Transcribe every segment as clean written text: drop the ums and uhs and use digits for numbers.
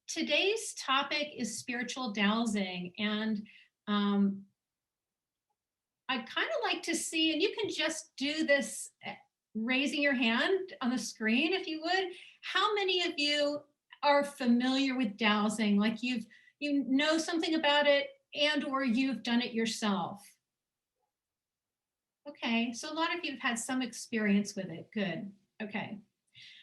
today's topic is spiritual dowsing, and um, I'd kind of like to see, and you can just do this raising your hand on the screen if you would. How many of you are familiar with dowsing? Like you know something about it and or you've done it yourself? Okay, so a lot of you have had some experience with it. Good. Okay.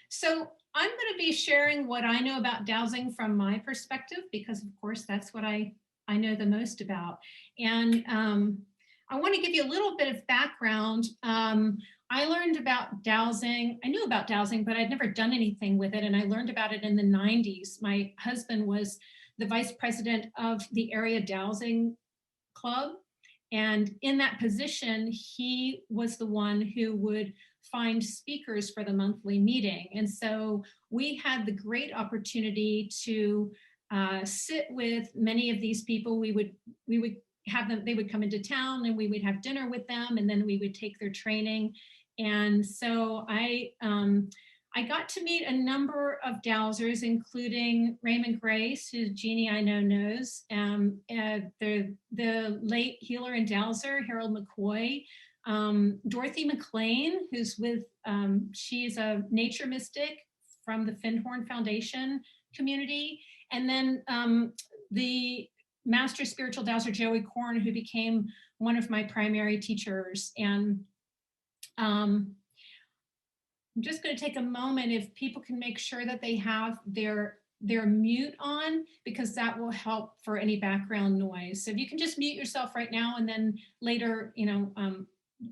So I'm going to be sharing what I know about dowsing from my perspective, because of course that's what I know the most about. And I want to give you a little bit of background. I learned about dowsing. I knew about dowsing, but I'd never done anything with it. And I learned about it in the 90s. My husband was the vice president of the area dowsing club. And in that position, he was the one who would find speakers for the monthly meeting. And so we had the great opportunity to sit with many of these people. We would have them, they would come into town and we would have dinner with them, and then we would take their training. And so I got to meet a number of dowsers, including Raymond Grace, who Jeannie I know knows, the late healer and dowser, Harold McCoy, Dorothy McLean, who's with, she's a nature mystic from the Findhorn Foundation community, and then the master spiritual dowser, Joey Korn, who became one of my primary teachers. And I'm just going to take a moment if people can make sure that they have their mute on, because that will help for any background noise. So if you can just mute yourself right now, and then later,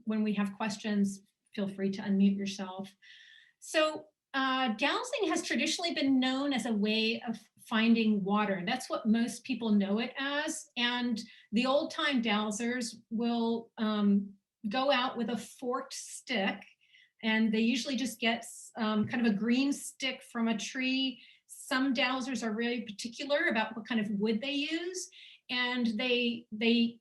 when we have questions, feel free to unmute yourself. So dowsing has traditionally been known as a way of finding water. That's what most people know it as. And the old time dowsers will go out with a forked stick, and they usually just get kind of a green stick from a tree. Some dowsers are really particular about what kind of wood they use, and they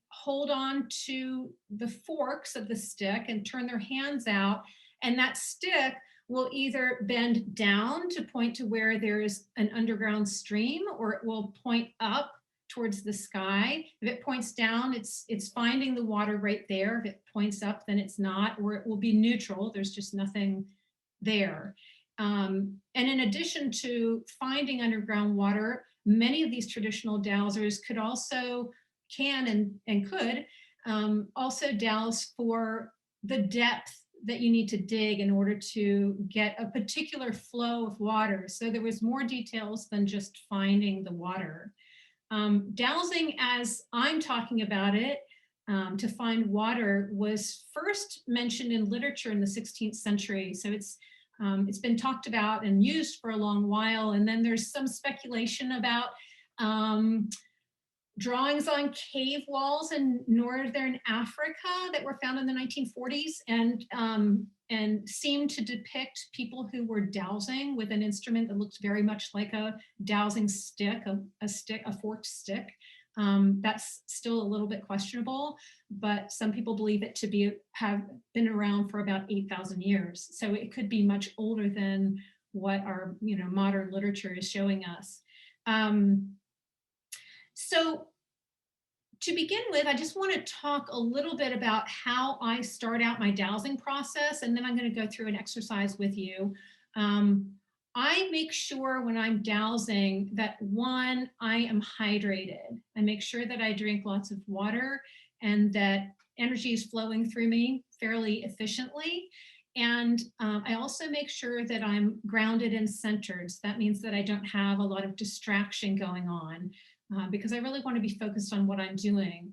hold on to the forks of the stick and turn their hands out, and that stick will either bend down to point to where there's an underground stream, or it will point up towards the sky. If it points down, it's finding the water right there. If it points up, then it's not, or it will be neutral. There's just nothing there. And in addition to finding underground water, many of these traditional dowsers could also could also dowse for the depth that you need to dig in order to get a particular flow of water. So there was more details than just finding the water. Dowsing, as I'm talking about it, to find water, was first mentioned in literature in the 16th century. So it's been talked about and used for a long while. And then there's some speculation about drawings on cave walls in northern Africa that were found in the 1940s and seemed to depict people who were dowsing with an instrument that looked very much like a dowsing stick, a forked stick. That's still a little bit questionable, but some people believe it to have been around for about 8,000 years. So it could be much older than what our modern literature is showing us. So to begin with, I just want to talk a little bit about how I start out my dowsing process, and then I'm going to go through an exercise with you. I make sure when I'm dowsing that, one, I am hydrated. I make sure that I drink lots of water and that energy is flowing through me fairly efficiently. And I also make sure that I'm grounded and centered. So that means that I don't have a lot of distraction going on, because I really want to be focused on what I'm doing.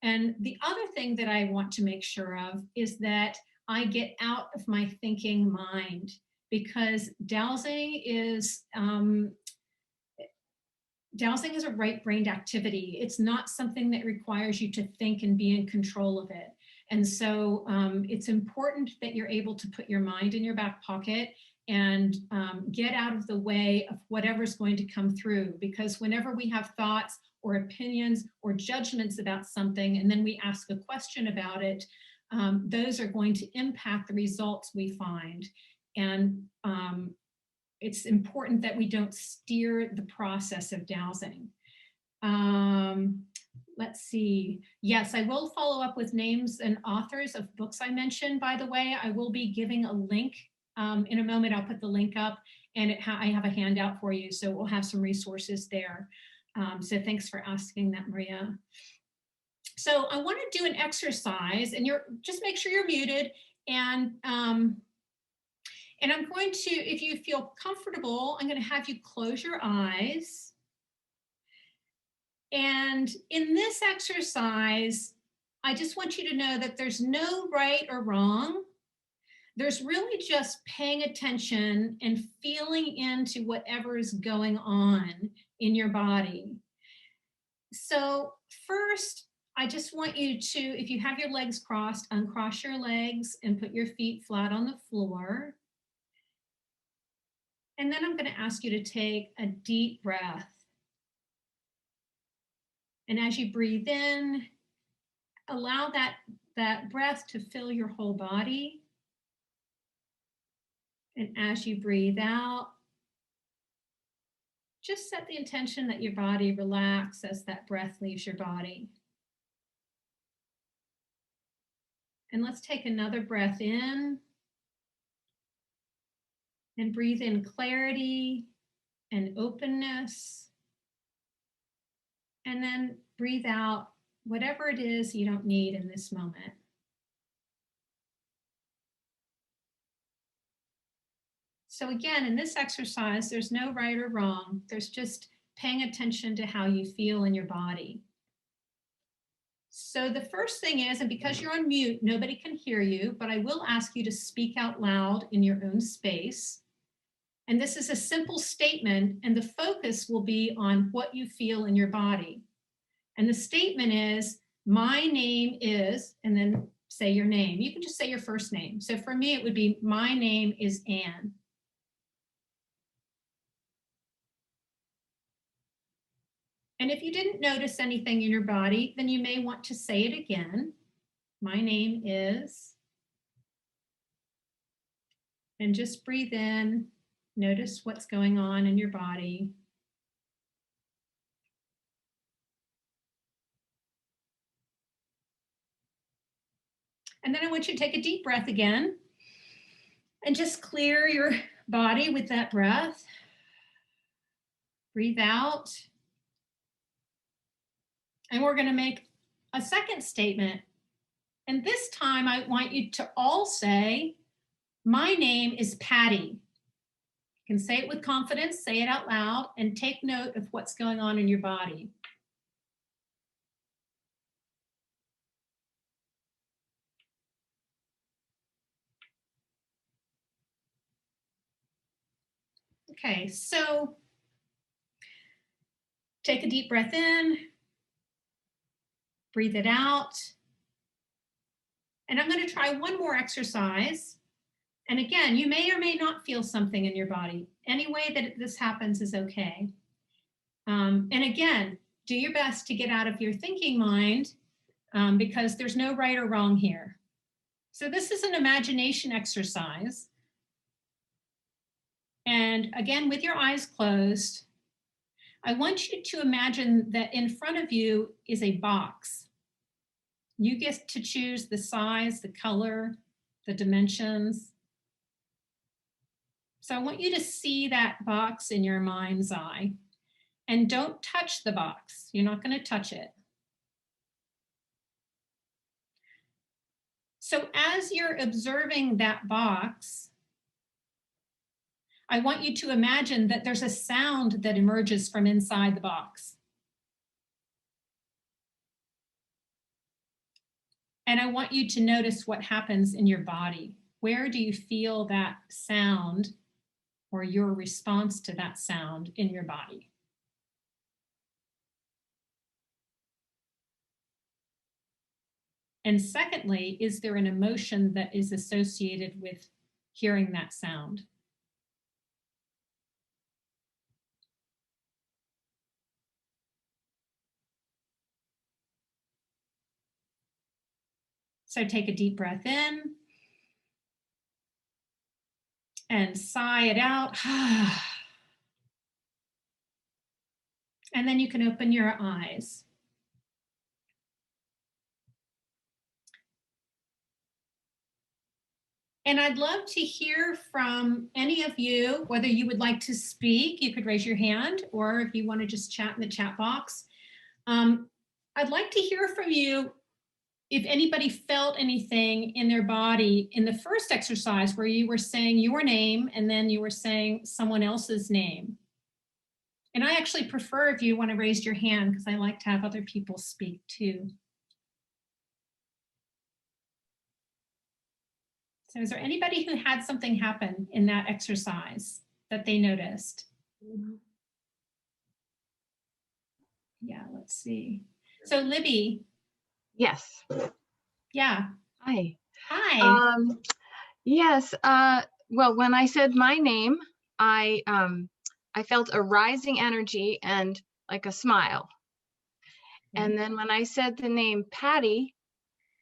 And the other thing that I want to make sure of is that I get out of my thinking mind, because dowsing is a right-brained activity. It's not something that requires you to think and be in control of it. And so it's important that you're able to put your mind in your back pocket and get out of the way of whatever's going to come through. Because whenever we have thoughts or opinions or judgments about something, and then we ask a question about it, those are going to impact the results we find. And it's important that we don't steer the process of dowsing. Let's see. Yes, I will follow up with names and authors of books I mentioned, by the way. I will be giving a link in a moment. I'll put the link up, and I have a handout for you, so we'll have some resources there. So thanks for asking that, Maria. So I want to do an exercise, and just make sure you're muted, and I'm going to, if you feel comfortable, I'm going to have you close your eyes. And in this exercise, I just want you to know that there's no right or wrong. There's really just paying attention and feeling into whatever is going on in your body. So first, I just want you to, if you have your legs crossed, uncross your legs and put your feet flat on the floor. And then I'm going to ask you to take a deep breath. And as you breathe in, allow that breath to fill your whole body. And as you breathe out, just set the intention that your body relax as that breath leaves your body. And let's take another breath in and breathe in clarity and openness. And then breathe out whatever it is you don't need in this moment. So again, in this exercise, there's no right or wrong. There's just paying attention to how you feel in your body. So the first thing is, and because you're on mute, nobody can hear you, but I will ask you to speak out loud in your own space. And this is a simple statement, and the focus will be on what you feel in your body. And the statement is, my name is, and then say your name. You can just say your first name. So for me, it would be, my name is Anne. And if you didn't notice anything in your body, then you may want to say it again. My name is, and just breathe in, notice what's going on in your body. And then I want you to take a deep breath again and just clear your body with that breath. Breathe out. And we're going to make a second statement. And this time I want you to all say, my name is Patty. You can say it with confidence, say it out loud, and take note of what's going on in your body. Okay, so take a deep breath in, breathe it out. And I'm going to try one more exercise. And again, you may or may not feel something in your body. Any way that this happens is okay. And again, do your best to get out of your thinking mind because there's no right or wrong here. So this is an imagination exercise. And again, with your eyes closed, I want you to imagine that in front of you is a box. You get to choose the size, the color, the dimensions. So I want you to see that box in your mind's eye and don't touch the box. You're not going to touch it. So as you're observing that box, I want you to imagine that there's a sound that emerges from inside the box. And I want you to notice what happens in your body. Where do you feel that sound or your response to that sound in your body? And secondly, is there an emotion that is associated with hearing that sound? So take a deep breath in and sigh it out. And then you can open your eyes. And I'd love to hear from any of you, whether you would like to speak, you could raise your hand, or if you want to just chat in the chat box. I'd like to hear from you if anybody felt anything in their body in the first exercise where you were saying your name and then you were saying someone else's name. And I actually prefer if you want to raise your hand because I like to have other people speak too. So is there anybody who had something happen in that exercise that they noticed? Yeah, let's see. So Libby. Yes. Yeah. Hi. Hi. Yes. Well, when I said my name, I felt a rising energy and like a smile. Okay. And then when I said the name Patty,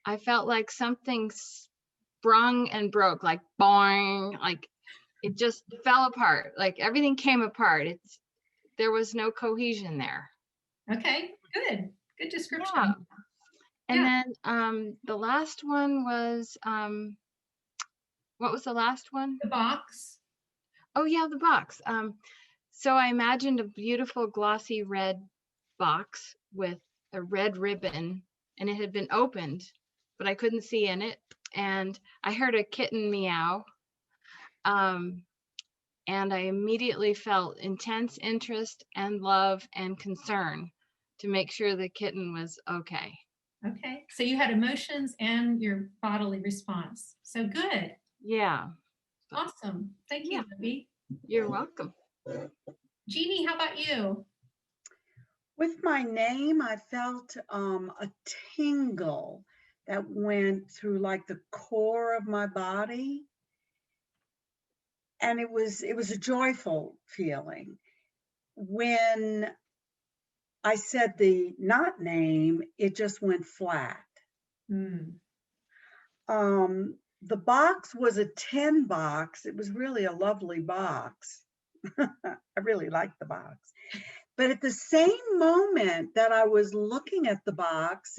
I felt like something sprung and broke, like boing, like it just fell apart. Like everything came apart. There was no cohesion there. Okay, good. Good description. Yeah. And yeah. then the last one was what was the last one? The box. Oh yeah, the box. So I imagined a beautiful glossy red box with a red ribbon, and it had been opened, but I couldn't see in it. And I heard a kitten meow. And I immediately felt intense interest and love and concern to make sure the kitten was okay. Okay, so you had emotions and your bodily response. So good. Yeah. Awesome. Thank you, Libby. You're welcome. Jeannie, how about you? With my name, I felt a tingle that went through like the core of my body. And it was a joyful feeling. When I said the not name, it just went flat. The box was a 10 box. It was really a lovely box. I really liked the box. But at the same moment that I was looking at the box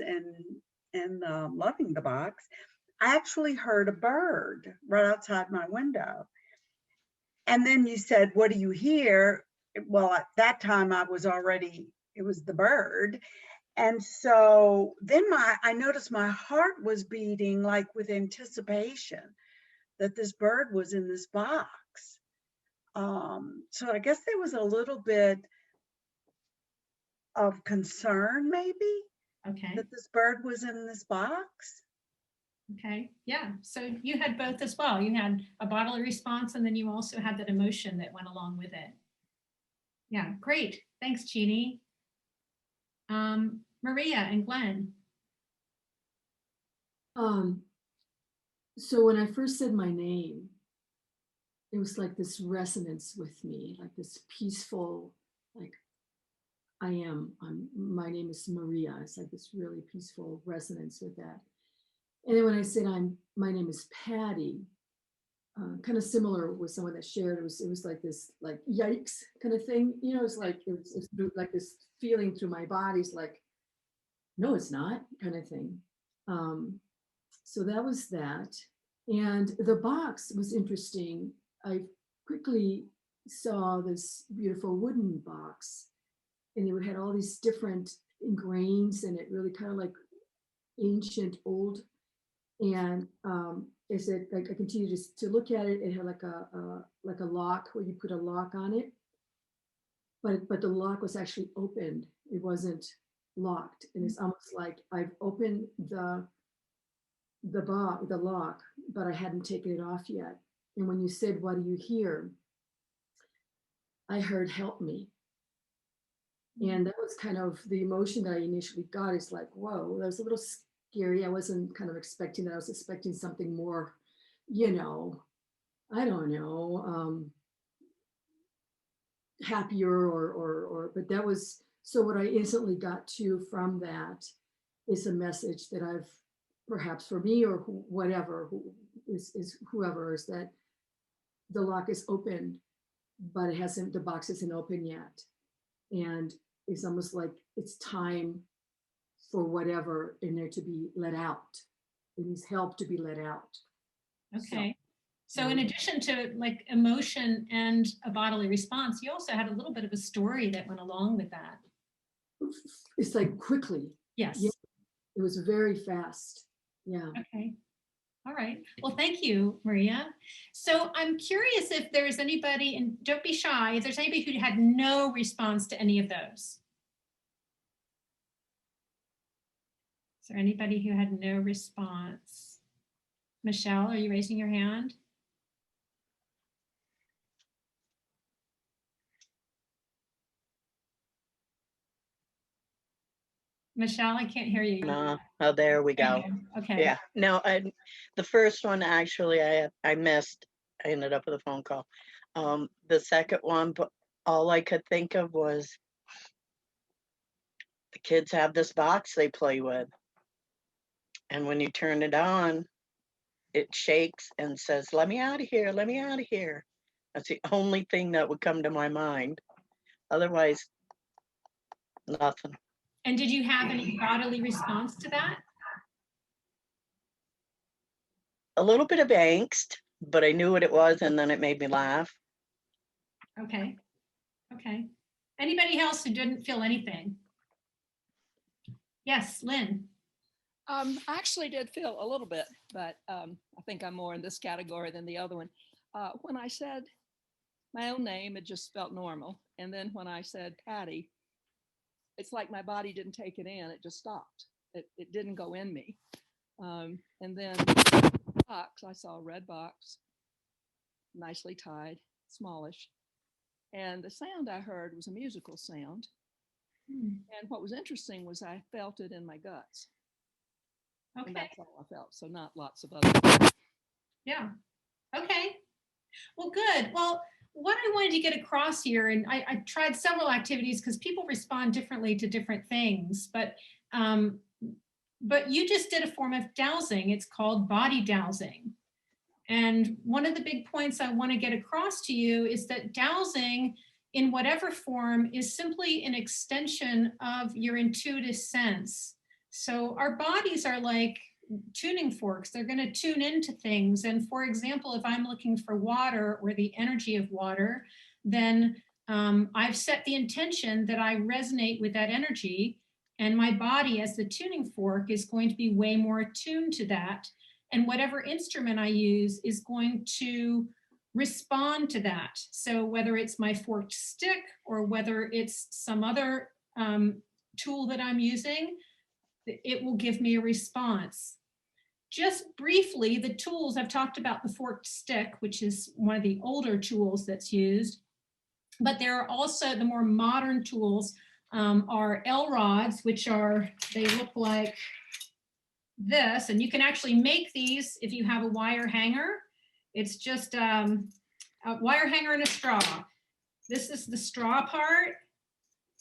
and loving the box, I actually heard a bird right outside my window. And then you said, "What do you hear?" Well, at that time I was already, it was the bird. And so then I noticed my heart was beating like with anticipation that this bird was in this box. So I guess there was a little bit of concern maybe, Okay. that this bird was in this box. Okay, yeah, so you had both as well. You had a bodily response and then you also had that emotion that went along with it. Yeah, great. Thanks, Jeannie. Maria and Glenn. So when I first said my name, it was like this resonance with me, like this peaceful, like my name is Maria. It's like this really peaceful resonance with that. And then when I said my name is Patty, kind of similar with someone that shared, it was like this, like yikes kind of thing. You know, it's like, it's like this feeling through my body. It's like, no, it's not kind of thing. So that was that. And the box was interesting. I quickly saw this beautiful wooden box, and it had all these different grains, and it really kind of like ancient old. And as it, like, I continued to look at it, it had like a lock where you put a lock on it, but the lock was actually opened. It wasn't locked, and it's almost like I've opened the lock, but I hadn't taken it off yet. And when you said, "What do you hear?" I heard, "Help me." And that was kind of the emotion that I initially got. Is like, whoa, that was a little scary. I wasn't kind of expecting that. I was expecting something more, I don't know, happier but that was, so what I instantly got to from that is a message that I've, perhaps for me or whatever, is whoever, is that the lock is open, but it hasn't, the box isn't open yet. And it's almost like it's time for whatever in there to be let out. It needs help to be let out. Okay. So in addition to like emotion and a bodily response, you also had a little bit of a story that went along with that. It's like quickly. Yes. Yeah, it was very fast. Yeah. Okay. All right. Well, thank you, Maria. So I'm curious if there's anybody, and don't be shy, if there's anybody who had no response to any of those. Is there anybody who had no response? Michelle, are you raising your hand? Michelle, I can't hear you. Oh, there we go. Okay. Yeah, no, the first one actually I missed. I ended up with a phone call. The second one, but all I could think of was the kids have this box they play with. And when you turn it on, it shakes and says, "Let me out of here, let me out of here." That's the only thing that would come to my mind. Otherwise, nothing. And did you have any bodily response to that? A little bit of angst, but I knew what it was, and then it made me laugh. Okay. Okay. Anybody else who didn't feel anything? Yes, Lynn. I actually did feel a little bit, but I think I'm more in this category than the other one. When I said my own name, it just felt normal. And then when I said Patty, it's like my body didn't take it in. It just stopped. It didn't go in me. And then box, I saw a red box, nicely tied, smallish. And the sound I heard was a musical sound. And what was interesting was I felt it in my guts. Okay. And that's all I felt. So not lots of other. Yeah. Okay. Well, good. Well, what I wanted to get across here, and I tried several activities because people respond differently to different things, but you just did a form of dowsing. It's called body dowsing. And one of the big points I want to get across to you is that dowsing in whatever form is simply an extension of your intuitive sense. So our bodies are like tuning forks. They're going to tune into things. And for example, if I'm looking for water or the energy of water, then I've set the intention that I resonate with that energy, and my body as the tuning fork is going to be way more attuned to that. And whatever instrument I use is going to respond to that. So whether it's my forked stick or whether it's some other tool that I'm using, it will give me a response. Just briefly, the tools, I've talked about the forked stick, which is one of the older tools that's used, but there are also the more modern tools are L rods, which are, they look like this, and you can actually make these if you have a wire hanger. It's just a wire hanger and a straw. This is the straw part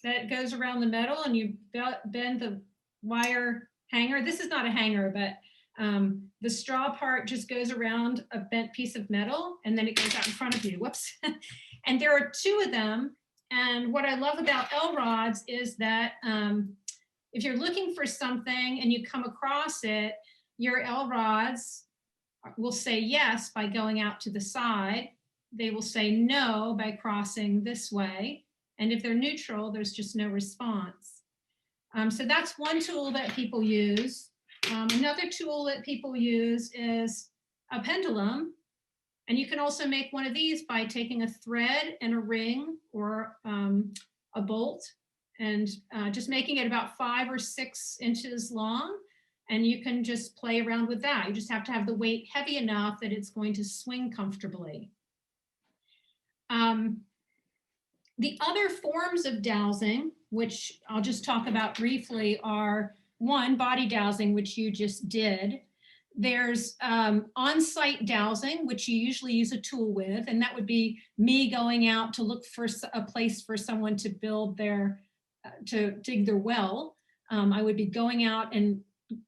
that goes around the metal, and you bend the wire hanger. This is not a hanger, but the straw part just goes around a bent piece of metal, and then it goes out in front of you. Whoops. And there are two of them. And what I love about L rods is that if you're looking for something and you come across it, your L rods will say yes by going out to the side. They will say no by crossing this way. And if they're neutral, there's just no response. So that's one tool that people use. Another tool that people use is a pendulum. And you can also make one of these by taking a thread and a ring or a bolt and just making it about 5 or 6 inches long. And you can just play around with that. You just have to have the weight heavy enough that it's going to swing comfortably. The other forms of dowsing, which I'll just talk about briefly, are one, body dowsing, which you just did. There's on-site dowsing, which you usually use a tool with, and that would be me going out to look for a place for someone to build their, to dig their well. I would be going out and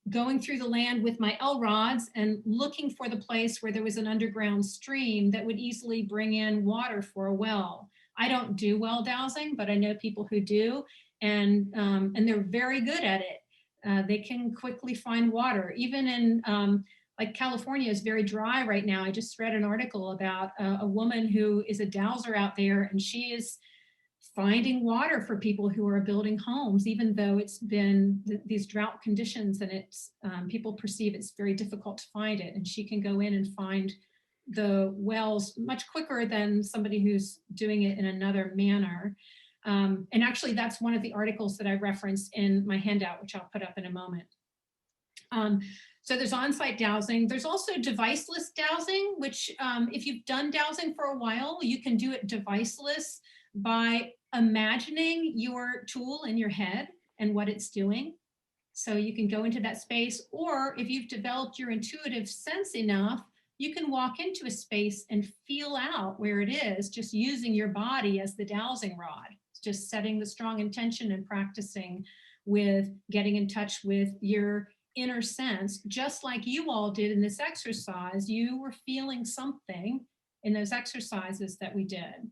going through the land with my L rods and looking for the place where there was an underground stream that would easily bring in water for a well. I don't do well dowsing, but I know people who do, and they're very good at it. They can quickly find water, even in like California is very dry right now. I just read an article about a woman who is a dowser out there, and she is finding water for people who are building homes, even though it's been these drought conditions, and it's people perceive it's very difficult to find it. And she can go in and find the wells much quicker than somebody who's doing it in another manner. And actually, that's one of the articles that I referenced in my handout, which I'll put up in a moment. So there's on-site dowsing. There's also deviceless dowsing, which if you've done dowsing for a while, you can do it deviceless by imagining your tool in your head and what it's doing. So you can go into that space, or if you've developed your intuitive sense enough, you can walk into a space and feel out where it is, just using your body as the dowsing rod. It's just setting the strong intention and practicing with getting in touch with your inner sense, just like you all did in this exercise. You were feeling something in those exercises that we did.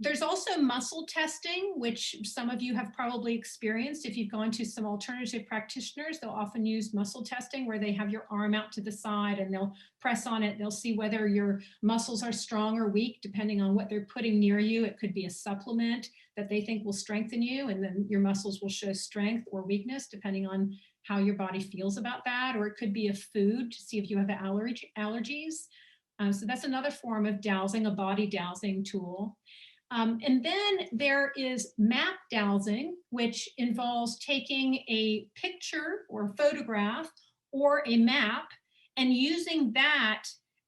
There's also muscle testing, which some of you have probably experienced. If you've gone to some alternative practitioners, they'll often use muscle testing, where they have your arm out to the side and they'll press on it. They'll see whether your muscles are strong or weak, depending on what they're putting near you. It could be a supplement that they think will strengthen you, and then your muscles will show strength or weakness, depending on how your body feels about that. Or it could be a food to see if you have allergies. So that's another form of dowsing, a body dowsing tool. And then there is map dowsing, which involves taking a picture or photograph or a map and using that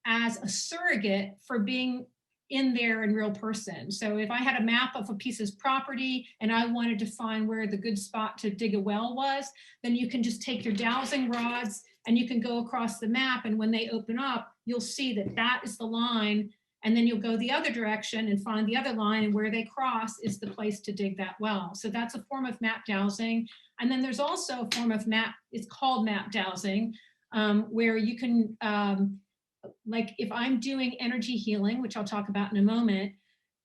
as a surrogate for being in there in real person. So if I had a map of a piece of property and I wanted to find where the good spot to dig a well was, then you can just take your dowsing rods and you can go across the map. And when they open up, you'll see that that is the line. And then you'll go the other direction and find the other line, and where they cross is the place to dig that well. So that's a form of map dowsing. And then there's also a form of map, it's called map dowsing, where you can, like if I'm doing energy healing, which I'll talk about in a moment,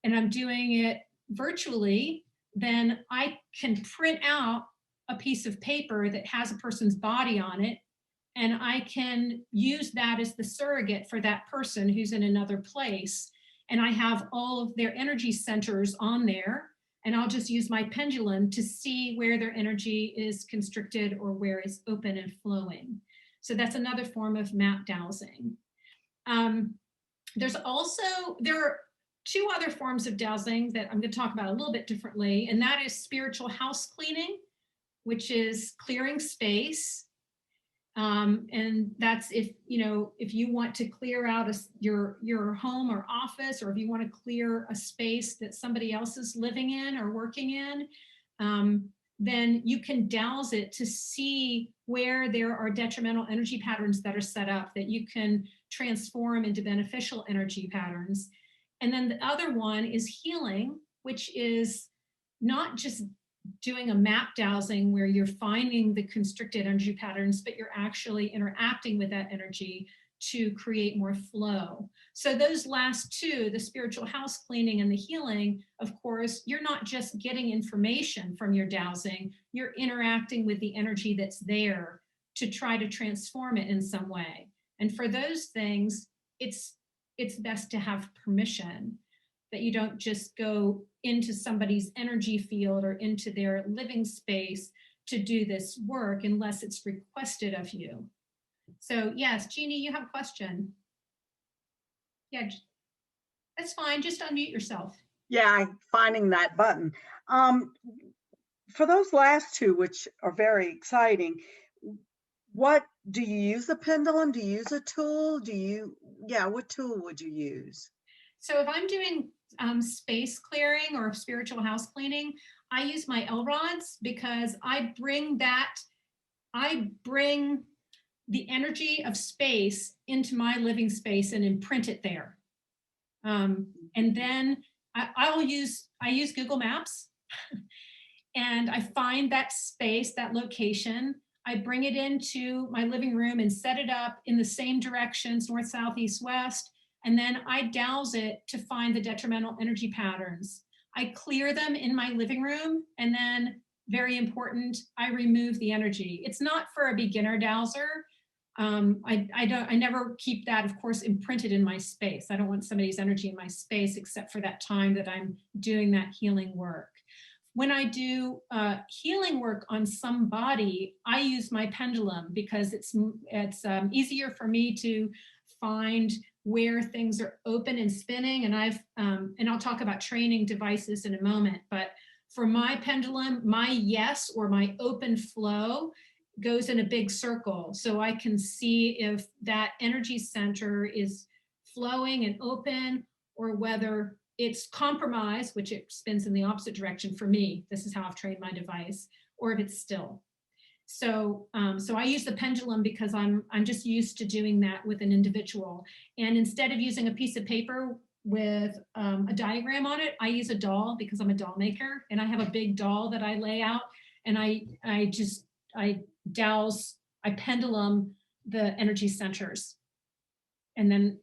and I'm doing it virtually, then I can print out a piece of paper that has a person's body on it, and I can use that as the surrogate for that person who's in another place. And I have all of their energy centers on there, and I'll just use my pendulum to see where their energy is constricted or where it's open and flowing. So that's another form of map dowsing. There are two other forms of dowsing that I'm going to talk about a little bit differently, and that is spiritual house cleaning, which is clearing space. And that's if you want to clear out your home or office, or if you want to clear a space that somebody else is living in or working in, then you can douse it to see where there are detrimental energy patterns that are set up that you can transform into beneficial energy patterns. And then the other one is healing, which is not just doing a map dowsing where you're finding the constricted energy patterns, but you're actually interacting with that energy to create more flow. So those last two, the spiritual house cleaning and the healing, of course, you're not just getting information from your dowsing, you're interacting with the energy that's there to try to transform it in some way. And for those things, it's best to have permission, that you don't just go into somebody's energy field or into their living space to do this work unless it's requested of you. So yes, Jeannie, you have a question. Yeah, that's fine. Just unmute yourself. Yeah, I'm finding that button. For those last two, which are very exciting, what do you use a pendulum? Do you use a tool? What tool would you use? So if I'm doing space clearing or spiritual house cleaning, I use my L rods, because I bring the energy of space into my living space and imprint it there. And then I use Google Maps and I find that space, that location. I bring it into my living room and set it up in the same directions, north, south, east, west. And then I dowse it to find the detrimental energy patterns. I clear them in my living room, and then, very important, I remove the energy. It's not for a beginner dowser. I never keep that, of course, imprinted in my space. I don't want somebody's energy in my space except for that time that I'm doing that healing work. When I do healing work on somebody, I use my pendulum because it's easier for me to find where things are open and spinning. And I'll talk about training devices in a moment, but for my pendulum, my yes or my open flow goes in a big circle. So I can see if that energy center is flowing and open, or whether it's compromised, which it spins in the opposite direction for me. This is how I've trained my device, or if it's still. So I use the pendulum because I'm just used to doing that with an individual. And instead of using a piece of paper with a diagram on it, I use a doll because I'm a doll maker, and I have a big doll that I lay out, and I dowse, I pendulum the energy centers, and then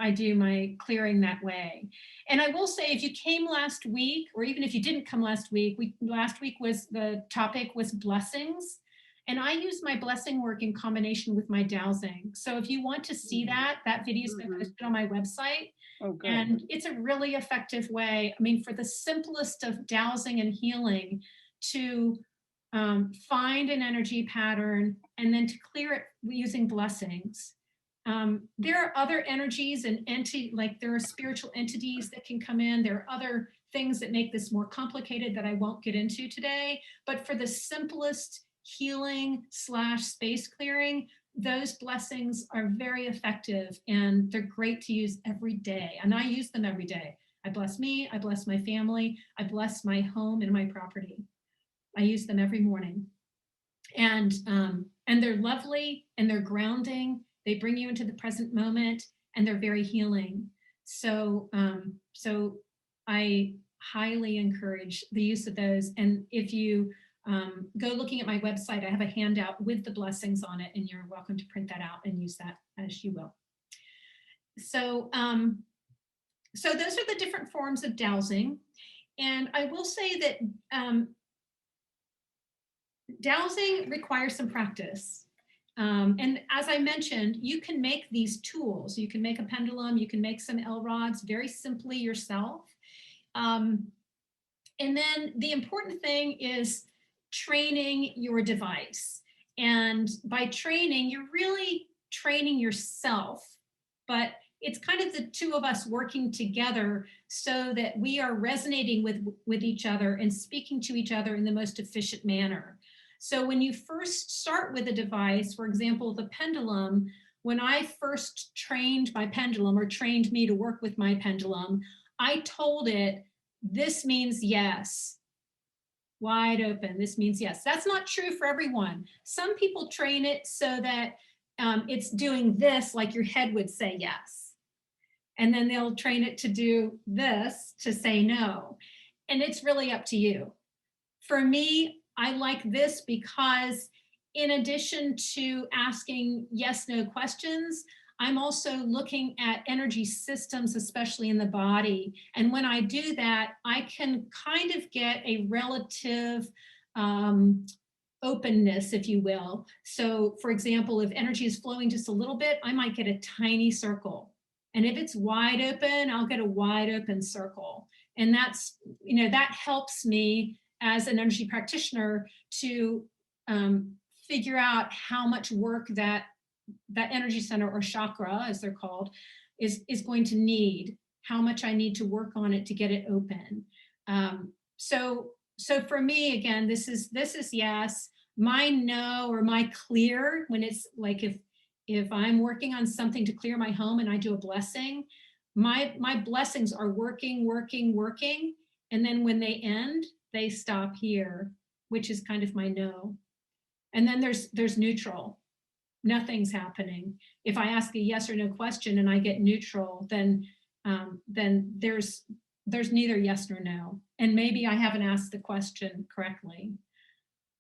I do my clearing that way. And I will say, if you came last week, or even if you didn't come last week, last week was, the topic was blessings. And I use my blessing work in combination with my dowsing. So if you want to see that video has been posted on my website. Oh, good. And it's a really effective way, I mean, for the simplest of dowsing and healing, to find an energy pattern and then to clear it using blessings. There are other energies and like there are spiritual entities that can come in. There are other things that make this more complicated that I won't get into today. But for the simplest healing / space clearing, those blessings are very effective, and they're great to use every day. And I use them every day. I bless me, I bless my family, I bless my home and my property. I use them every morning. And they're lovely, and they're grounding. They bring you into the present moment, and they're very healing. So I highly encourage the use of those. And if you go looking at my website, I have a handout with the blessings on it, and you're welcome to print that out and use that as you will. So those are the different forms of dowsing. And I will say that dowsing requires some practice. And as I mentioned, you can make these tools. You can make a pendulum, you can make some L rods very simply yourself. And then the important thing is training your device. And by training, you're really training yourself, but it's kind of the two of us working together so that we are resonating with each other and speaking to each other in the most efficient manner. So when you first start with a device, for example, the pendulum, when I first trained my pendulum, or trained me to work with my pendulum, I told it, this means yes. Wide open, this means yes. That's not true for everyone. Some people train it so that it's doing this, like your head would say yes. And then they'll train it to do this to say no. And it's really up to you. For me, I like this because in addition to asking yes/no questions, I'm also looking at energy systems, especially in the body. And when I do that, I can kind of get a relative openness, if you will. So for example, if energy is flowing just a little bit, I might get a tiny circle. And if it's wide open, I'll get a wide open circle. And that's, that helps me as an energy practitioner to figure out how much work that energy center, or chakra as they're called, is going to need, how much I need to work on it to get it open. So for me, again, this is yes. My no, or my clear, when it's like if I'm working on something to clear my home and I do a blessing, my blessings are working, and then when they end, they stop here, which is kind of my no. And then there's neutral. Nothing's happening. If I ask a yes or no question and I get neutral, then there's neither yes nor no. And maybe I haven't asked the question correctly.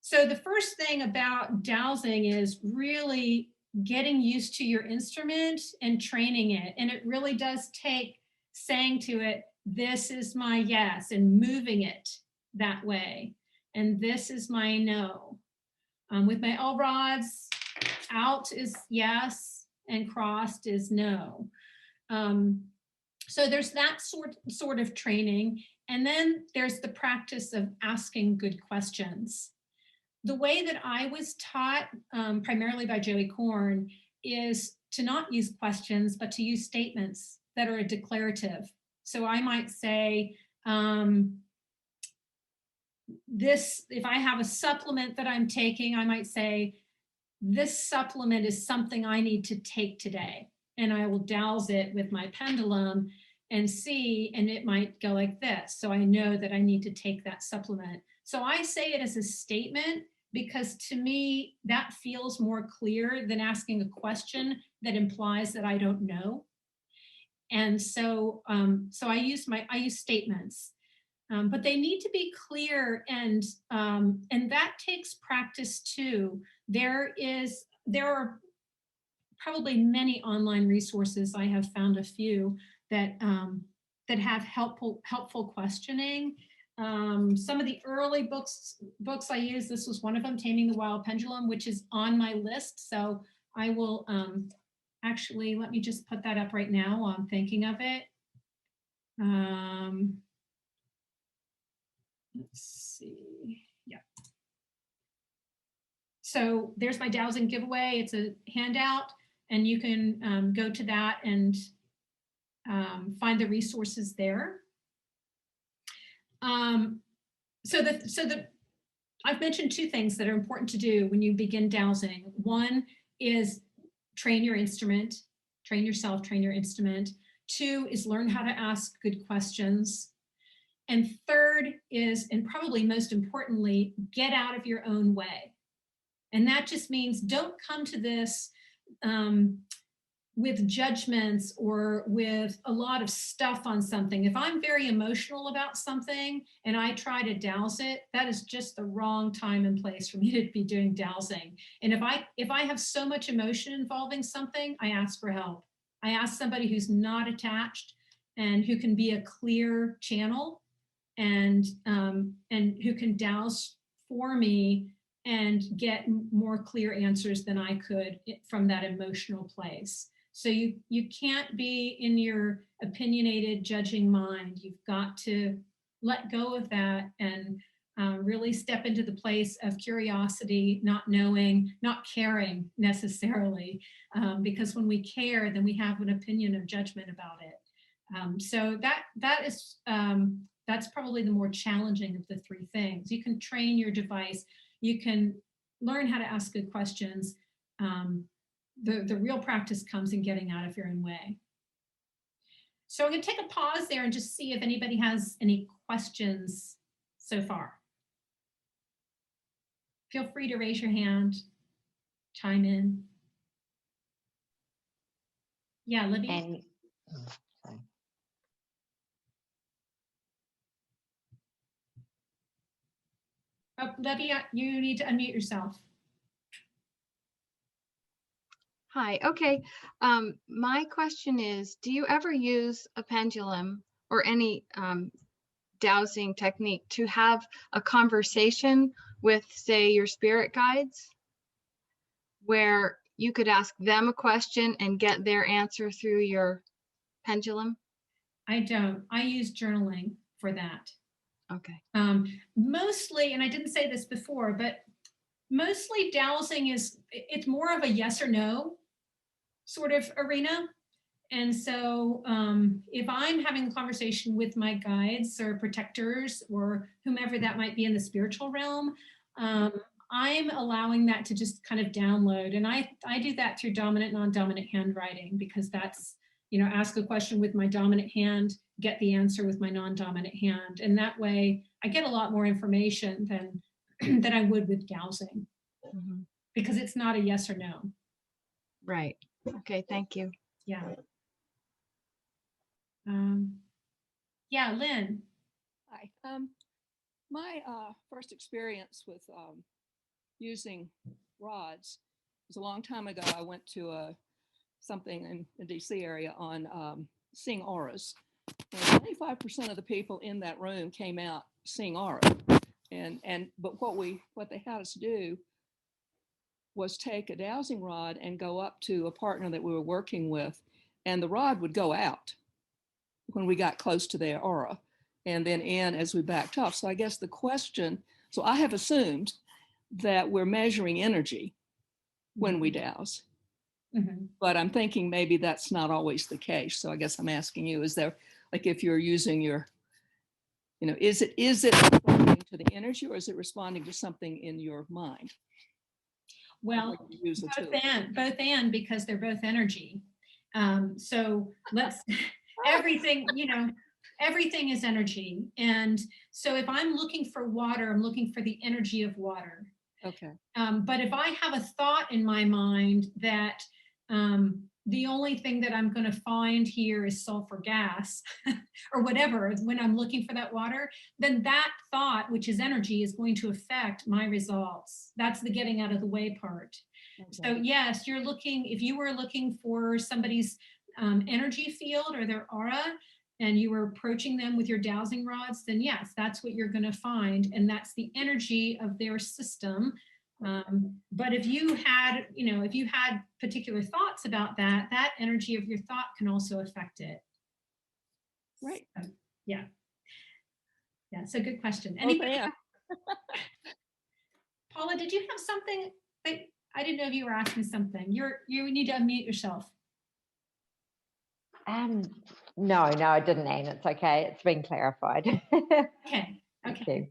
So the first thing about dowsing is really getting used to your instrument and training it. And it really does take saying to it, this is my yes, and moving it that way. And this is my no. With my L rods, out is yes, and crossed is no. So there's that sort of training. And then there's the practice of asking good questions. The way that I was taught, primarily by Joey Korn, is to not use questions, but to use statements that are declarative. So I might say, this, if I have a supplement that I'm taking, I might say, this supplement is something I need to take today. And I will dowse it with my pendulum and see, and it might go like this. So I know that I need to take that supplement. So I say it as a statement because to me, that feels more clear than asking a question that implies that I don't know. And so, I use statements, but they need to be clear, and that takes practice too. There are probably many online resources. I have found a few that have helpful questioning. Some of the early books I used, this was one of them, Taming the Wild Pendulum, which is on my list. So I will actually, let me just put that up right now while I'm thinking of it. Let's see. Yeah. So there's my dowsing giveaway. It's a handout, and you can go to that and find the resources there. I've mentioned two things that are important to do when you begin dowsing. One is train your instrument, train yourself, train your instrument. Two is learn how to ask good questions. And third is, and probably most importantly, get out of your own way. And that just means don't come to this with judgments or with a lot of stuff on something. If I'm very emotional about something and I try to dowse it, that is just the wrong time and place for me to be doing dowsing. And if I have so much emotion involving something, I ask for help. I ask somebody who's not attached and who can be a clear channel, and who can dowse for me and get more clear answers than I could from that emotional place. So you can't be in your opinionated, judging mind. You've got to let go of that and really step into the place of curiosity, not knowing, not caring necessarily, because when we care, then we have an opinion or judgment about it. So that's probably the more challenging of the three things. You can train your device. You can learn how to ask good questions. The real practice comes in getting out of your own way. So I'm going to take a pause there and just see if anybody has any questions so far. Feel free to raise your hand, chime in. Yeah, Libby. Oh, Libby, you need to unmute yourself. Hi, okay. My question is, do you ever use a pendulum or any dowsing technique to have a conversation with, say, your spirit guides, where you could ask them a question and get their answer through your pendulum? I don't. I use journaling for that. Okay. Mostly, and I didn't say this before, but mostly dowsing it's more of a yes or no sort of arena. And so if I'm having a conversation with my guides or protectors or whomever that might be in the spiritual realm, I'm allowing that to just kind of download. And I do that through dominant, non-dominant handwriting, because that's, ask a question with my dominant hand, get the answer with my non-dominant hand. And that way I get a lot more information than I would with dowsing, because it's not a yes or no. Right. Okay, thank you. Yeah. Yeah, Lynn. Hi. My first experience with using rods. It was a long time ago. I went to something in the DC area on seeing auras. And 95% of the people in that room came out seeing aura. But what they had us do was take a dowsing rod and go up to a partner that we were working with, and the rod would go out when we got close to their aura, and then in as we backed off. So I guess the question, so I have assumed that we're measuring energy when we douse, but I'm thinking maybe that's not always the case. So I guess I'm asking you, is there, like, if you're using your, is it responding to the energy, or is it responding to something in your mind? Well, both and, because they're both energy. So let's, everything, everything is energy. And so if I'm looking for water, I'm looking for the energy of water. Okay. But if I have a thought in my mind that the only thing that I'm going to find here is sulfur gas or whatever, when I'm looking for that water, then that thought, which is energy, is going to affect my results. That's the getting out of the way part. Okay. So yes, you're looking, if you were looking for somebody's energy field or their aura, and you were approaching them with your dowsing rods, then yes, that's what you're going to find. And that's the energy of their system. But if you had, if you had particular thoughts about that energy of your thought can also affect it. Right. So, yeah. Yeah, so good question. Paula, did you have something that I didn't know if you were asking something? You need to unmute yourself. No, I didn't, Anne. It's okay. It's been clarified. Okay. Thank you.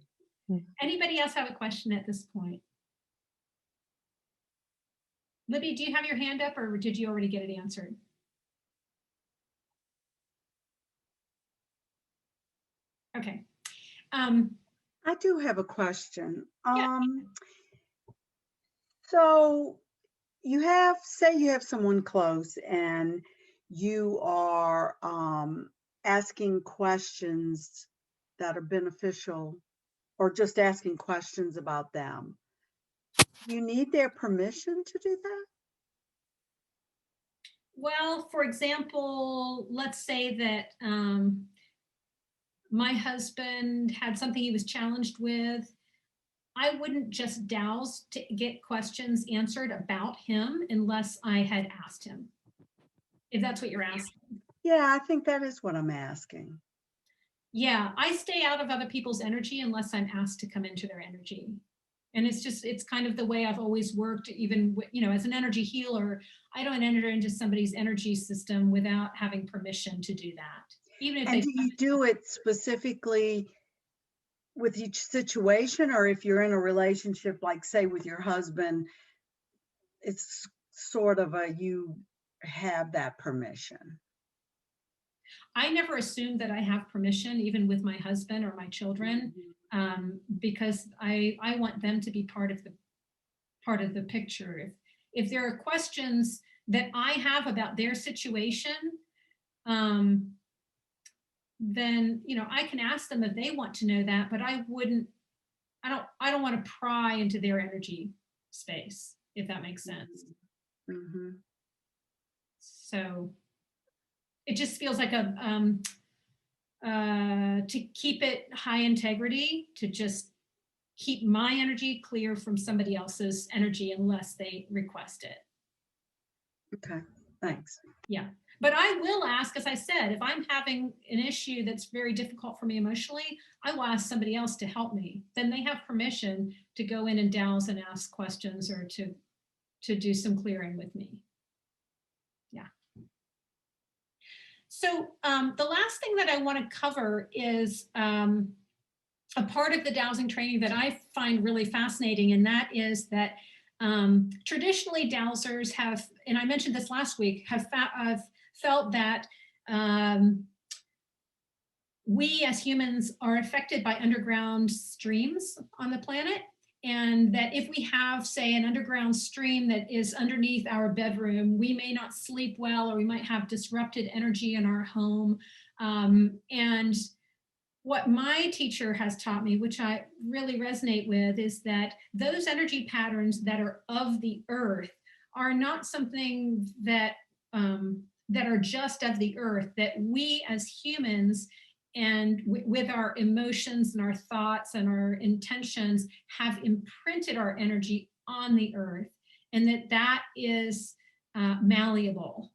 Anybody else have a question at this point? Libby, do you have your hand up, or did you already get it answered? Okay. I do have a question. Yeah. So say you have someone close and you are asking questions that are beneficial, or just asking questions about them. You need their permission to do that? Well, for example, let's say that my husband had something he was challenged with. I wouldn't just douse to get questions answered about him unless I had asked him, if that's what you're asking. Yeah, I think that is what I'm asking. Yeah, I stay out of other people's energy unless I'm asked to come into their energy. And it's kind of the way I've always worked, even, as an energy healer. I don't enter into somebody's energy system without having permission to do that. Even if do you do it specifically with each situation, or if you're in a relationship, like say with your husband, it's sort of you have that permission? I never assume that I have permission, even with my husband or my children, because I want them to be part of the picture. If there are questions that I have about their situation, then I can ask them if they want to know that, but I don't want to pry into their energy space, if that makes sense. Mm-hmm. So it just feels like to keep it high integrity, to just keep my energy clear from somebody else's energy unless they request it. Okay, thanks. Yeah, but I will ask, as I said, if I'm having an issue that's very difficult for me emotionally, I will ask somebody else to help me. Then they have permission to go in and douse and ask questions, or to do some clearing with me. Yeah. So the last thing that I want to cover is a part of the dowsing training that I find really fascinating, and that is that traditionally dowsers have, and I mentioned this last week, have felt that we as humans are affected by underground streams on the planet. And that if we have, say, an underground stream that is underneath our bedroom, we may not sleep well, or we might have disrupted energy in our home. And what my teacher has taught me, which I really resonate with, is that those energy patterns that are of the earth are not something that that are just of the earth, that we as humans and with our emotions and our thoughts and our intentions have imprinted our energy on the earth, and that is malleable.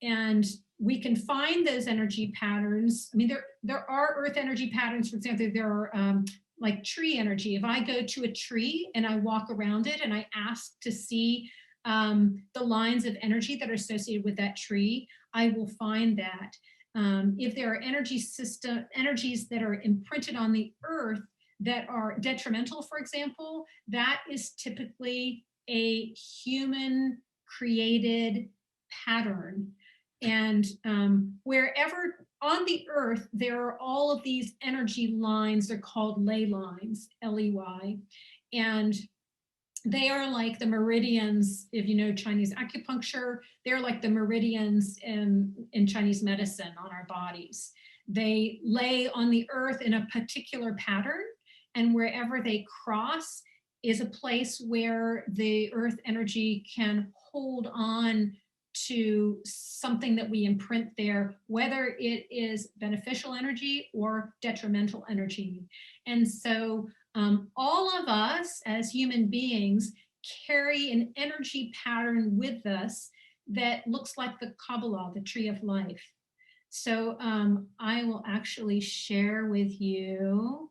And we can find those energy patterns. I mean, there are earth energy patterns. For example, there are like tree energy. If I go to a tree and I walk around it and I ask to see the lines of energy that are associated with that tree, I will find that. If there are energies that are imprinted on the earth that are detrimental, for example, that is typically a human created pattern. And wherever on the earth, there are all of these energy lines. They're called ley lines, L-E-Y. And they are like the meridians, if you know Chinese acupuncture, they're like the meridians in Chinese medicine on our bodies. They lay on the earth in a particular pattern, and wherever they cross is a place where the earth energy can hold on to something that we imprint there, whether it is beneficial energy or detrimental energy. And so all of us as human beings carry an energy pattern with us that looks like the Kabbalah, the tree of life. So I will actually share with you,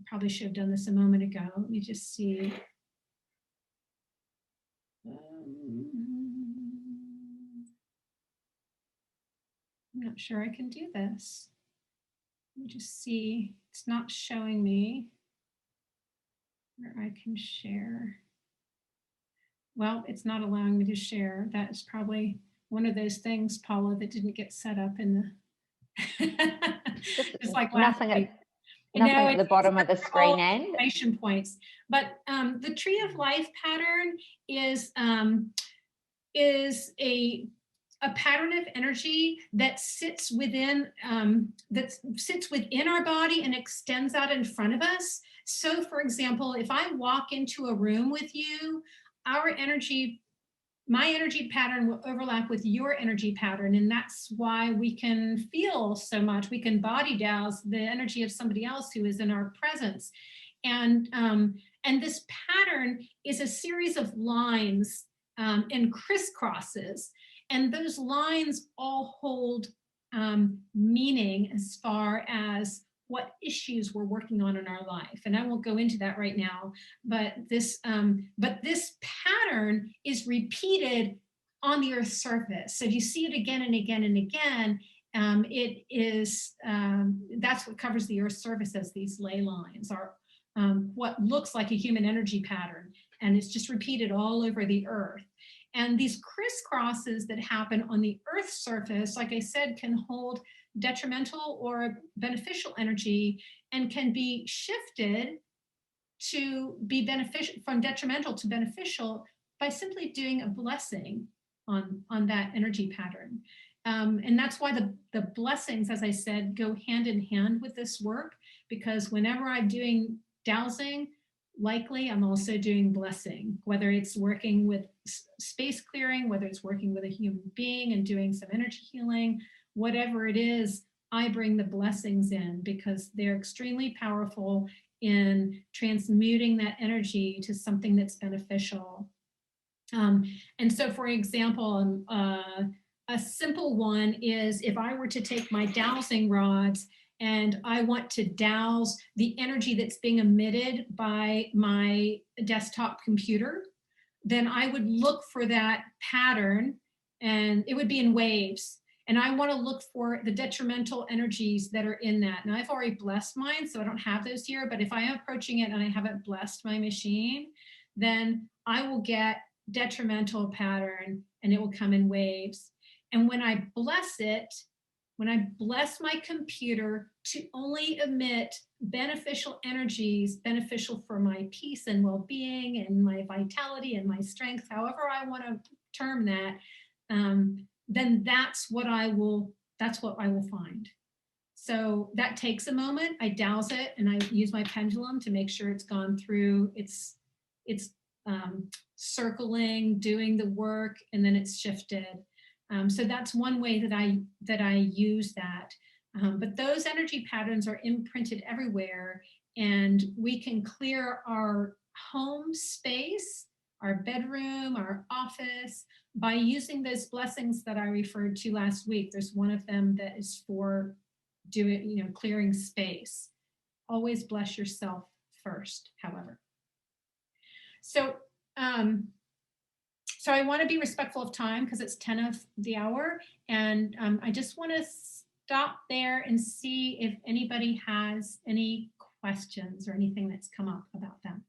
probably should have done this a moment ago. Let me just see. I'm not sure I can do this. Let me just see. It's not showing me where I can share. Well, it's not allowing me to share. That is probably one of those things, Paula, that didn't get set up in the. Just like last week. Nothing at the bottom of the screen end. Exclamation points. But the tree of life pattern is a pattern of energy that sits within our body and extends out in front of us. So for example, if I walk into a room with you, my energy pattern will overlap with your energy pattern. And that's why we can feel so much. We can body douse the energy of somebody else who is in our presence. And this pattern is a series of lines and crisscrosses. And those lines all hold meaning as far as what issues we're working on in our life. And I won't go into that right now, but this pattern is repeated on the Earth's surface. So if you see it again and again and again, it is, that's what covers the Earth's surface as these ley lines are what looks like a human energy pattern. And it's just repeated all over the Earth. And these crisscrosses that happen on the Earth's surface, like I said, can hold detrimental or beneficial energy and can be shifted to be beneficial, from detrimental to beneficial, by simply doing a blessing on that energy pattern. And that's why the blessings, as I said, go hand in hand with this work, because whenever I'm doing dowsing, likely I'm also doing blessing, whether it's working with space clearing, whether it's working with a human being and doing some energy healing, whatever it is, I bring the blessings in because they're extremely powerful in transmuting that energy to something that's beneficial. And so, for example, a simple one is if I were to take my dowsing rods and I want to douse the energy that's being emitted by my desktop computer, then I would look for that pattern, and it would be in waves. And I want to look for the detrimental energies that are in that. Now I've already blessed mine, so I don't have those here, but if I am approaching it and I haven't blessed my machine, then I will get detrimental pattern and it will come in waves. And when I bless it, when I bless my computer to only emit beneficial energies, beneficial for my peace and well-being and my vitality and my strength, however I want to term that, then that's what I will find. So that takes a moment. I dowse it and I use my pendulum to make sure it's gone through. It's circling, doing the work, and then it's shifted. So that's one way that I use that. But those energy patterns are imprinted everywhere, and we can clear our home space, our bedroom, our office, by using those blessings that I referred to last week. There's one of them that is for doing, clearing space. Always bless yourself first, however. So, so I want to be respectful of time because it's 10 of the hour. And I just want to stop there and see if anybody has any questions or anything that's come up about them.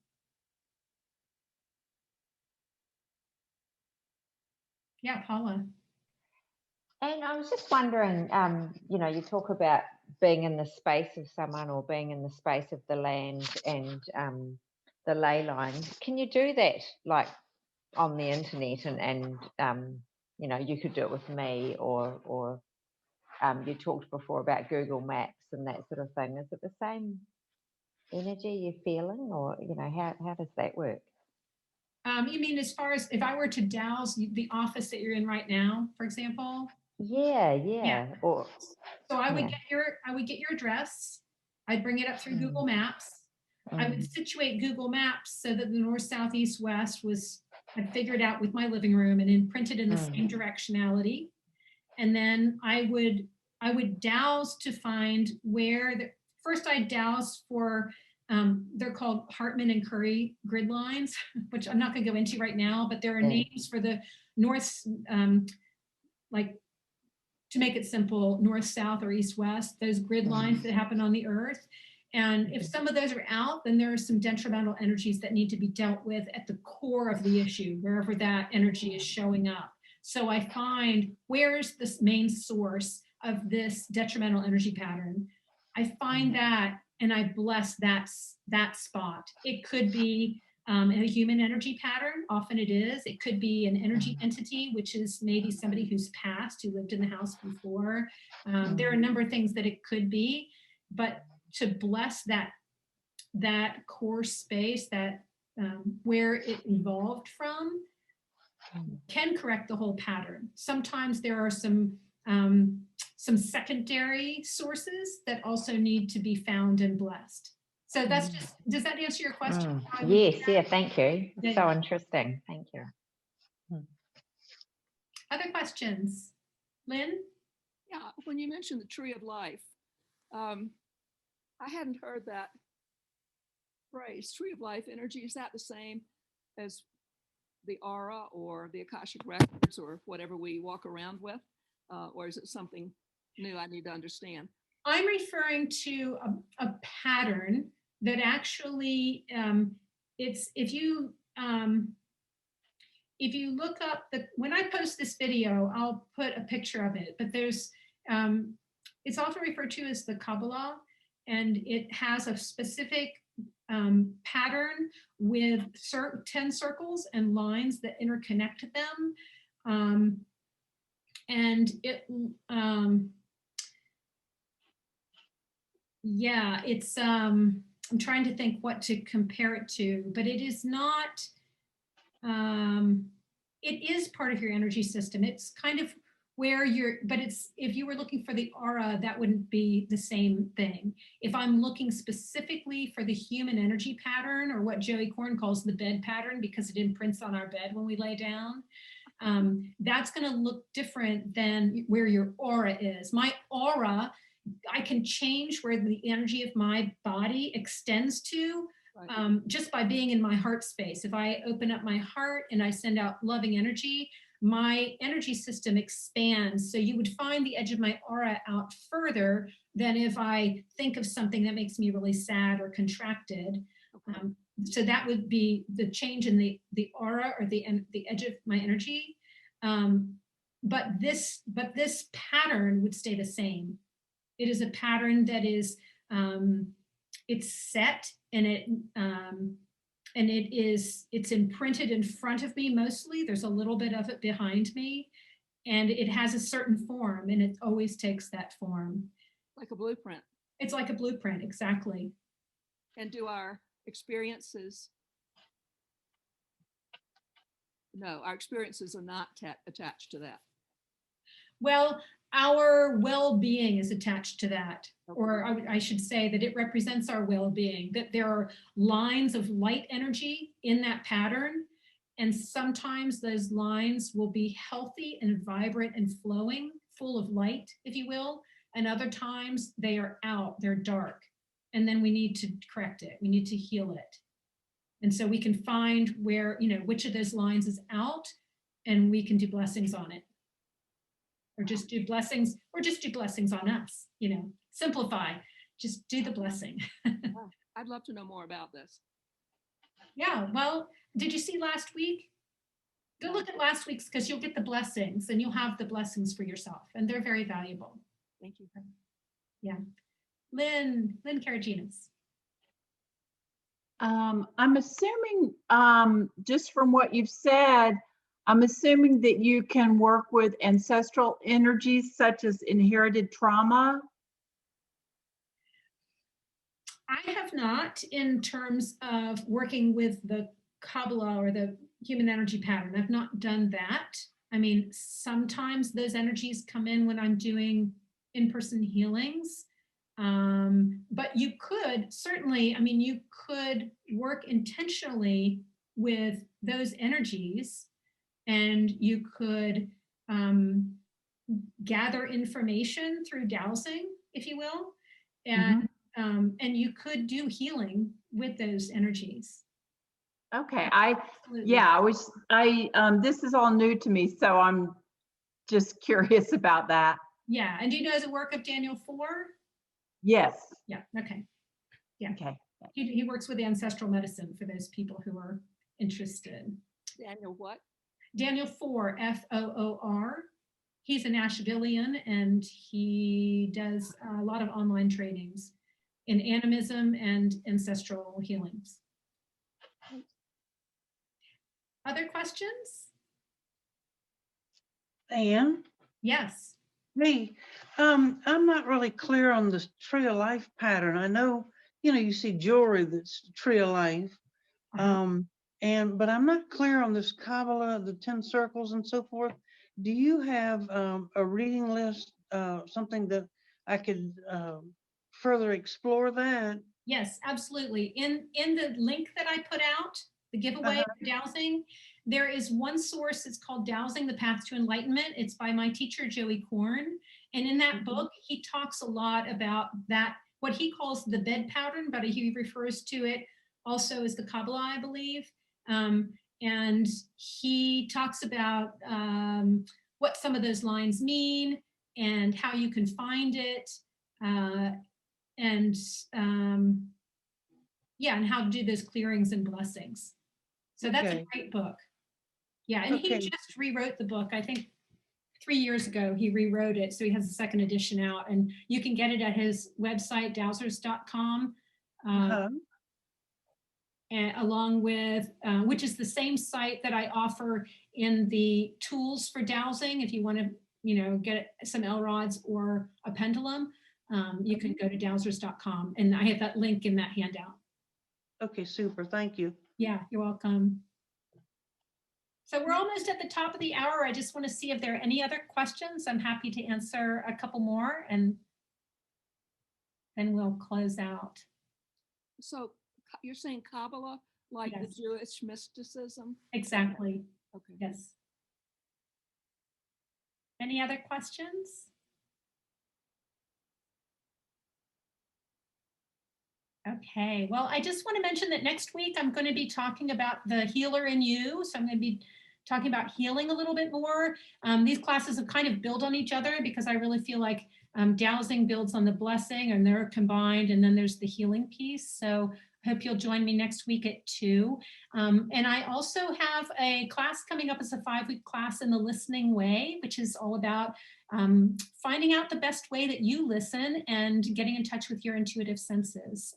Yeah, Paula. And I was just wondering, you talk about being in the space of someone or being in the space of the land and the ley lines. Can you do that like on the internet and you could do it with me or you talked before about Google Maps and that sort of thing. Is it the same energy you're feeling or, how does that work? You mean as far as if I were to dowse the office that you're in right now, for example? Yeah. Or so I would get your address. I'd bring it up through Google Maps. I would situate Google Maps so that the north, south, east, west I'd figured out with my living room and imprinted in the same directionality. And then I would dowse to find where first I dowse for they're called Hartman and Curry grid lines, which I'm not going to go into right now, but there are names for the north, like to make it simple, north, south, or east, west, those grid lines that happen on the earth. And if some of those are out, then there are some detrimental energies that need to be dealt with at the core of the issue, wherever that energy is showing up. So I find where's this main source of this detrimental energy pattern. I find that and I bless that spot. It could be a human energy pattern. Often it is. It could be an energy entity, which is maybe somebody who's passed, who lived in the house before. There are a number of things that it could be, but to bless that core space, that where it evolved from, can correct the whole pattern. Sometimes there are some secondary sources that also need to be found and blessed. So that's just, does that answer your question? Yes, yeah, thank you. It's so interesting. Thank you. Other questions? Lynn? Yeah, when you mentioned the tree of life, I hadn't heard that phrase, tree of life energy. Is that the same as the aura or the Akashic records or whatever we walk around with? Or is it something new I need to understand? I'm referring to a pattern that actually, it's, if you look up when I post this video, I'll put a picture of it, but there's, it's often referred to as the Kabbalah, and it has a specific pattern with 10 circles and lines that interconnect them. And it, yeah, it's, I'm trying to think what to compare it to, but it is not, it is part of your energy system. It's kind of where but it's, if you were looking for the aura, that wouldn't be the same thing. If I'm looking specifically for the human energy pattern, or what Joey Korn calls the bed pattern, because it imprints on our bed when we lay down, that's going to look different than where your aura is. My aura, I can change where the energy of my body extends to, just by being in my heart space. If I open up my heart and I send out loving energy, my energy system expands. So you would find the edge of my aura out further than if I think of something that makes me really sad or contracted. So that would be the change in the aura, or the edge of my energy. But this pattern would stay the same. It is a pattern that is, it's set, and it's imprinted in front of me mostly. There's a little bit of it behind me, and it has a certain form, and it always takes that form. Like a blueprint. It's like a blueprint, exactly. And do our experiences, no, our experiences are not attached to that. Well, our well-being is attached to that, Okay. or I should say that it represents our well-being, that there are lines of light energy in that pattern. And sometimes those lines will be healthy and vibrant and flowing, full of light, if you will. And other times they are out, they're dark. And then we need to correct it. We need to heal it. And so we can find where, which of those lines is out, and we can do blessings on it. Or just do blessings on us, simplify, just do the blessing. Wow. I'd love to know more about this. Yeah, well, did you see last week? Go look at last week's, because you'll get the blessings and you'll have the blessings for yourself, and they're very valuable. Thank you. Yeah. Lynn Karaginas. I'm assuming, just from what you've said, I'm assuming that you can work with ancestral energies such as inherited trauma. I have not, in terms of working with the Kabbalah or the human energy pattern. I've not done that. I mean, sometimes those energies come in when I'm doing in-person healings. But you could certainly, you could work intentionally with those energies, and you could gather information through dowsing, if you will, and you could do healing with those energies. Okay, Absolutely. this is all new to me, so I'm just curious about that. Yeah, and do you know the work of Daniel 4? Yes. Yeah, okay. Yeah. Okay. He works with ancestral medicine for those people who are interested. Daniel what? Daniel 4, Foor. He's an Ashevillean, and he does a lot of online trainings in animism and ancestral healings. Other questions? Anne? Yes. Hey, I'm not really clear on this tree of life pattern. I know, you see jewelry that's tree of life. But I'm not clear on this Kabbalah, the 10 circles and so forth. Do you have a reading list, something that I could further explore that? Yes, absolutely. In the link that I put out, the giveaway for dowsing, there is one source. It's called Dowsing, the Path to Enlightenment. It's by my teacher, Joey Korn. And in that book, he talks a lot about that, what he calls the bed pattern, but he refers to it also as the Kabbalah, I believe. And he talks about what some of those lines mean and how you can find it. And how to do those clearings and blessings. So that's a great book. Yeah, and he just rewrote the book. I think 3 years ago he rewrote it, so he has a second edition out, and you can get it at his website, dowsers.com, and along with, which is the same site that I offer in the tools for dowsing. If you want to, get some L rods or a pendulum, you can go to dowsers.com, and I have that link in that handout. Okay, super. Thank you. Yeah, you're welcome. So we're almost at the top of the hour. I just want to see if there are any other questions. I'm happy to answer a couple more, and then we'll close out. So you're saying Kabbalah, like the Jewish mysticism? Exactly. Okay. Yes. Any other questions? Okay, well, I just want to mention that next week I'm going to be talking about the healer in you. So I'm going to be talking about healing a little bit more. These classes have kind of built on each other, because I really feel like dowsing builds on the blessing, and they're combined, and then there's the healing piece. So I hope you'll join me next week at 2. And I also have a class coming up as a 5-week class in the listening way, which is all about finding out the best way that you listen and getting in touch with your intuitive senses.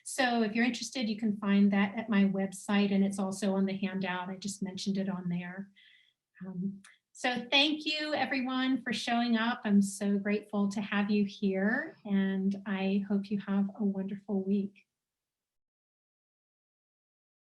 So if you're interested, you can find that at my website, and it's also on the handout. I just mentioned it on there. So thank you everyone for showing up. I'm so grateful to have you here, and I hope you have a wonderful week.